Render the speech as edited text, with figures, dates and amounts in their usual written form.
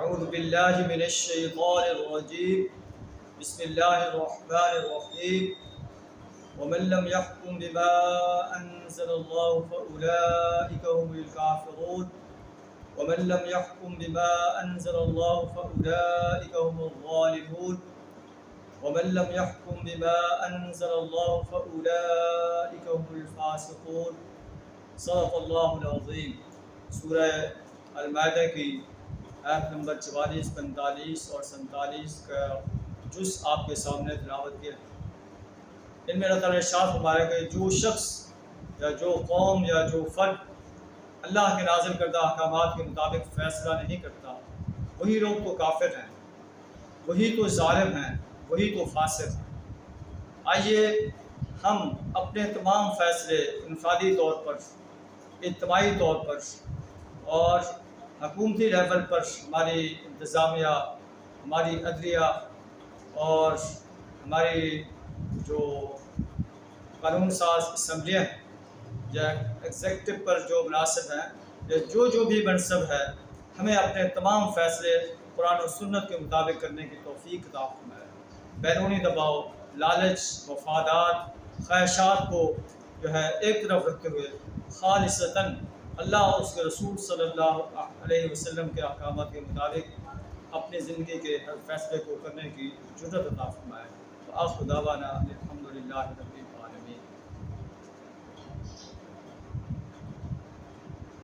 اعوذ باللہ من الشیطان الرجیم بسم اللہ الرحمن الرحیم ومن لم يحكم بما انزل الله فاولئك هم الكافرون ومن لم يحكم بما انزل الله فاولئك هم الظالمون ومن لم يحكم بما انزل الله فاولئك هم الفاسقون صدق اللہ العظیم۔ سورہ المائدہ کی آیت نمبر 44، 45 اور 47 کا جز آپ کے سامنے تلاوت کیا۔ ان میں اللہ تعالیٰ ارشاد فرمایا کہ جو شخص یا جو قوم یا جو فرد اللہ کے نازل کردہ احکامات کے مطابق فیصلہ نہیں کرتا، وہی لوگ تو کافر ہیں، وہی تو ظالم ہیں، وہی تو فاسق ہیں۔ آئیے ہم اپنے تمام فیصلے انفرادی طور پر، اجتماعی طور پر اور حکومتی لیول پر ہماری انتظامیہ، ہماری عدلیہ اور ہماری جو قانون ساز اسمبلیاں ہیں یا ایگزیکٹو پر جو مناسب ہیں یا جو بھی منصب ہے، ہمیں اپنے تمام فیصلے قرآن و سنت کے مطابق کرنے کی توفیق عطا فرمائے۔ بیرونی دباؤ، لالچ، مفادات، خواہشات کو ایک طرف رکھتے ہوئے خالصتاً اللہ اور اس کے رسول صلی اللہ علیہ وسلم کے احکامات کے مطابق اپنی زندگی کے ہر فیصلے کو کرنے کی جرأت عطا فرمائے۔ آخر دعوانا الحمدللہ رب العالمین۔